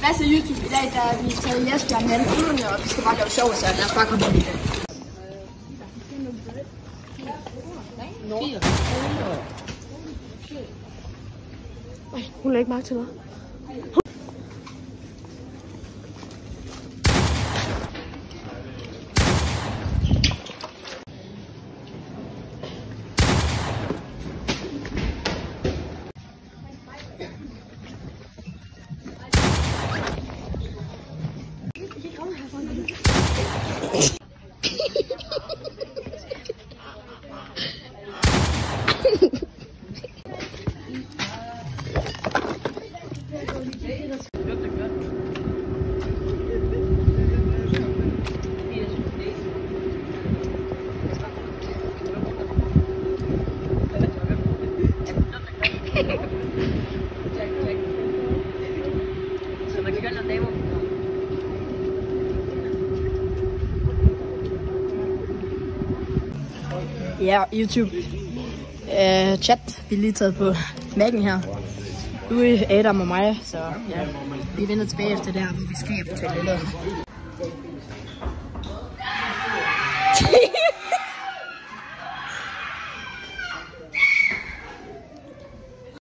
Hvad så YouTube? I dag der er vi taget i Esbjerg med alle gulderne, og vi skal bare lave sjov, så lad os bare komme ind i det. Hun lægger ikke mærke til noget. Ja, YouTube. Chat, vi er lige taget på Mac'en her. Louis, Adam og mig, så ja, vi vender tilbage efter det her, hvor vi skal på toilettet.